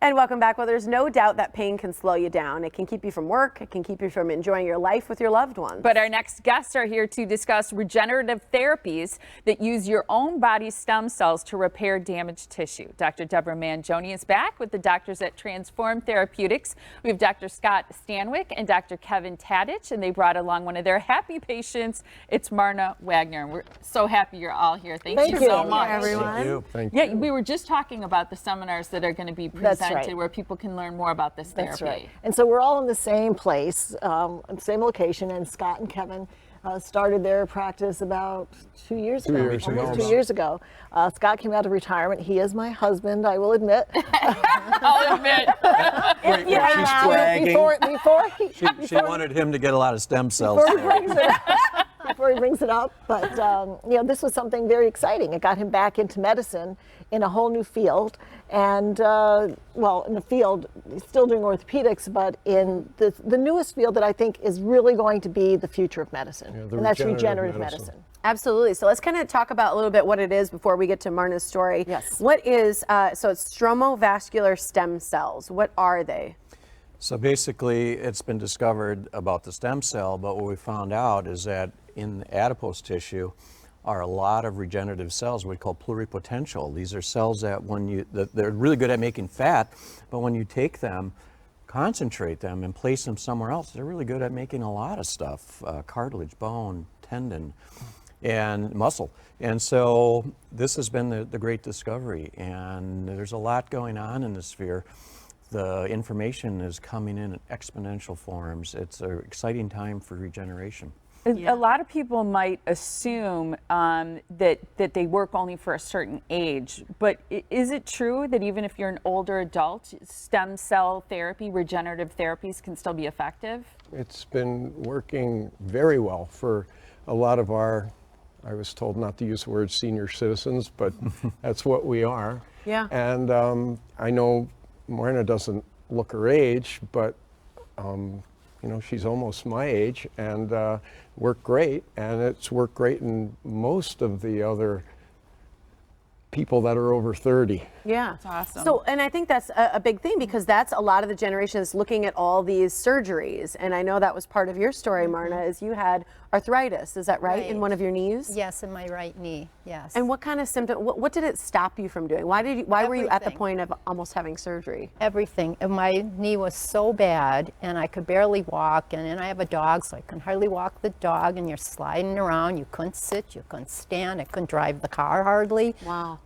And welcome back. Well, there's no doubt that pain can slow you down. It can keep you from work. It can keep you from enjoying your life with your loved ones. But our next guests are here to discuss regenerative therapies that use your own body's stem cells to repair damaged tissue. Dr. Deborah Mangione is back with the doctors at Transformed Therapeutics. We have Dr. Scott Stanwyck and Dr. Kevin Tadich, and they brought along one of their happy patients. It's Marna Wagner. We're so happy you're all here. Thank you so much. Everyone. Thank you. Thank Yeah, you. we were just talking about the seminars that are going to be presented where people can learn more about this therapy. That's right. And so we're all in the same place, same location, and Scott and Kevin started their practice about 2 years ago. 2 years ago. Almost 2 years ago. Scott came out of retirement. He is my husband, I will admit. I'll admit. She's bragging. She wanted him to get a lot of stem cells. Before he brings it up, but this was something very exciting. It got him back into medicine in a whole new field, and in the field, he's still doing orthopedics, but in the newest field that I think is really going to be the future of medicine, and that's regenerative medicine. Absolutely. So let's kind of talk about a little bit what it is before we get to Marna's story. Yes. What is, so it's stromovascular stem cells. What are they? So basically, it's been discovered about the stem cell, but what we found out is that in adipose tissue are a lot of regenerative cells we call pluripotential. These are cells that they're really good at making fat, but when you take them, concentrate them, and place them somewhere else, they're really good at making a lot of stuff, cartilage, bone, tendon, and muscle. And so this has been the great discovery, and there's a lot going on in the sphere. The information is coming in exponential forms. It's an exciting time for regeneration. A lot of people might assume that they work only for a certain age, but is it true that even if you're an older adult, stem cell therapy, regenerative therapies can still be effective? It's been working very well for a lot of our, I was told not to use the word senior citizens, but that's what we are. Yeah. And I know Marna doesn't look her age, but she's almost my age, and worked great, and it's worked great in most of the other people that are over 30. Yeah. That's awesome. So, and I think that's a big thing, because that's a lot of the generation that's looking at all these surgeries. And I know that was part of your story, Marna, is you had arthritis, is that right, in one of your knees? Yes, in my right knee, yes. And what kind of symptom, what did it stop you from doing? Why were you at the point of almost having surgery? Everything. And my knee was so bad, and I could barely walk, and then I have a dog, so I couldn't hardly walk the dog, and you're sliding around. You couldn't sit, you couldn't stand, I couldn't drive the car hardly. Wow.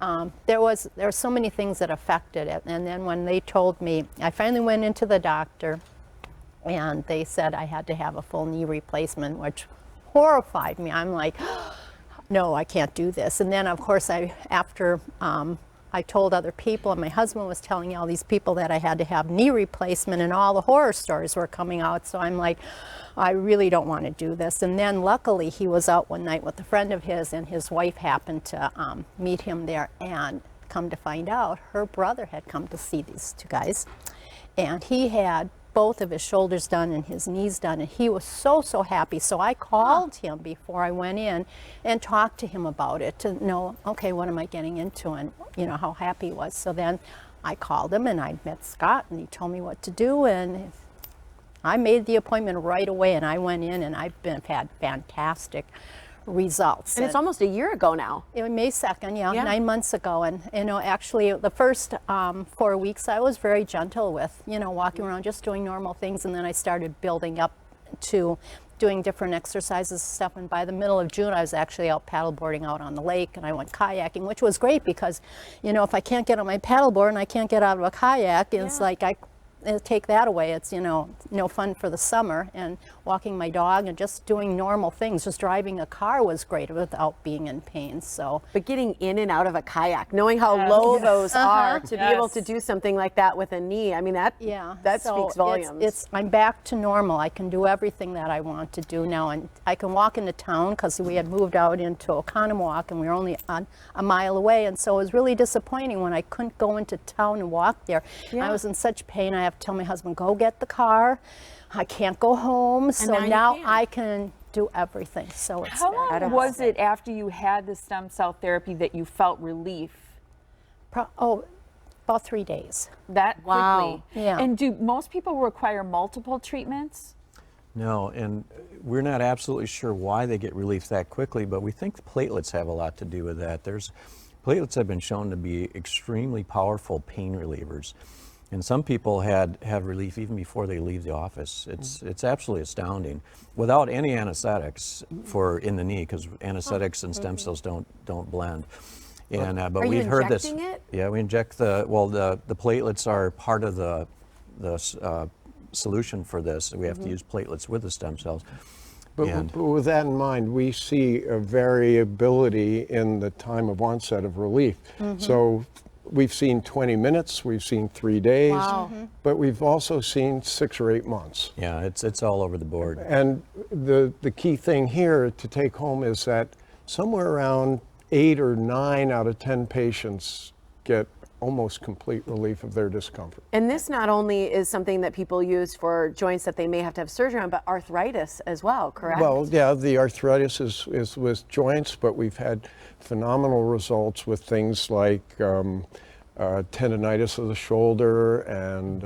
There were so many things that affected it. And then when they told me, I finally went into the doctor, and they said I had to have a full knee replacement, which horrified me. I'm like, no, I can't do this. And then, of course, after I told other people, and my husband was telling all these people that I had to have knee replacement, and all the horror stories were coming out. So I'm like, I really don't want to do this. And then luckily he was out one night with a friend of his, and his wife happened to meet him there, and come to find out, her brother had come to see these two guys, and he had both of his shoulders done and his knees done, and he was so happy. So I called him before I went in and talked to him about it to know, okay, what am I getting into, and how happy he was. So then I called him, and I met Scott, and he told me what to do, and I made the appointment right away, and I went in, and I've had fantastic results. And it's almost a year ago now. May 2nd, 9 months ago. And actually the first 4 weeks I was very gentle with, walking around, just doing normal things, and then I started building up to doing different exercises and stuff. And by the middle of June I was actually out paddleboarding out on the lake, and I went kayaking, which was great because if I can't get on my paddleboard and I can't get out of a kayak, it's like I take that away. It's no fun for the summer. And walking my dog and just doing normal things, just driving a car was great without being in pain. So, but getting in and out of a kayak, knowing how low those are, to be able to do something like that with a knee, I mean that speaks volumes. I'm back to normal. I can do everything that I want to do now, and I can walk into town because we had moved out into Oconomowoc, and we were only a mile away, and so it was really disappointing when I couldn't go into town and walk there. I was in such pain. I have to tell my husband, go get the car. I can't go home, so now I can do everything. So it's How long was it after you had the stem cell therapy that you felt relief? About 3 days. That Wow. quickly. Yeah. And do most people require multiple treatments? No, and we're not absolutely sure why they get relief that quickly, but we think the platelets have a lot to do with that. Platelets have been shown to be extremely powerful pain relievers. And some people have relief even before they leave the office. It's absolutely astounding. Without any anesthetics in the knee, because anesthetics and stem cells don't blend. And but Are you we've heard this. injecting it? Yeah, we inject the platelets are part of the solution for this. We have to use platelets with the stem cells. But with that in mind, we see a variability in the time of onset of relief. So we've seen 20 minutes, we've seen 3 days, Wow. but we've also seen 6 or 8 months. Yeah, it's all over the board. And the key thing here to take home is that somewhere around 8 or 9 out of 10 patients get almost complete relief of their discomfort. And this not only is something that people use for joints that they may have to have surgery on, but arthritis as well, correct? Well, yeah, the arthritis is with joints, but we've had phenomenal results with things like tendonitis of the shoulder and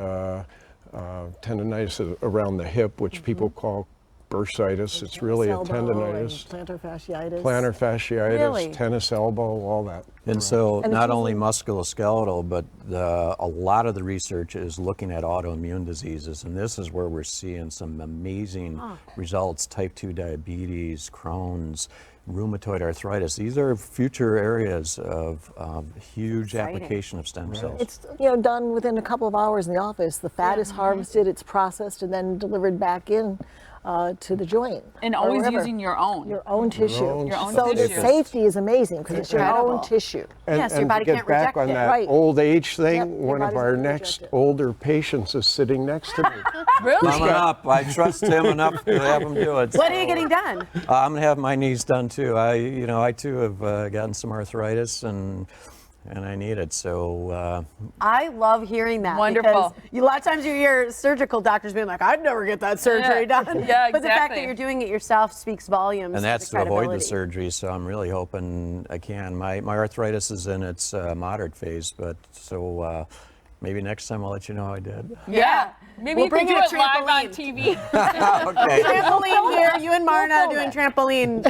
tendonitis around the hip, which people call bursitis. It's really a Elbow tendonitis. and plantar fasciitis. Plantar fasciitis, Really? tennis elbow, all that. And so And not it's only musculoskeletal, but a lot of the research is looking at autoimmune diseases, and this is where we're seeing some amazing results: type 2 diabetes, Crohn's, rheumatoid arthritis. These are future areas of huge application of stem cells. It's done within a couple of hours in the office. The fat is harvested, it's processed, and then delivered back in to the joint. And or always wherever. using your own. Your own tissue. own Your own so the tissue. safety is amazing because it's your Incredible. own tissue. And, Yeah, so your and body to get can't back reject on it. that Right. old age thing, Yep, your one of body's our gonna reject next it. older patients is sitting next to me. Really? Coming up, I trust him enough to have him do it. What are you getting done? I'm gonna have my knees done too. I too have gotten some arthritis and I need it. So I love hearing that. Wonderful. Because a lot of times you hear surgical doctors being like, I'd never get that surgery Yeah. done. Yeah, But the fact that exactly. you're doing it yourself speaks volumes. and that's the to avoid the credibility. surgery. So I'm really hoping I can. My arthritis is in its moderate phase, but so maybe next time I'll let you know how I did. Yeah. Maybe We'll you bring can do in it a live on trampoline. TV. Okay. Trampoline here, you and Marna film doing it. trampoline.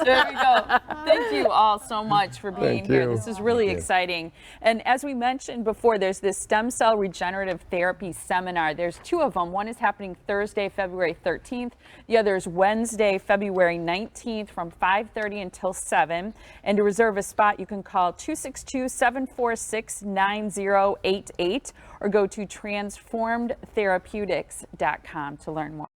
There we go. Thank you all so much for being Thank here. you. This is really exciting. And as we mentioned before, there's this stem cell regenerative therapy seminar. There's 2 of them. One is happening Thursday, February 13th. The other is Wednesday, February 19th from 5:30 until 7. And to reserve a spot, you can call 262-746-9088 or go to transformedtherapeutics.com to learn more.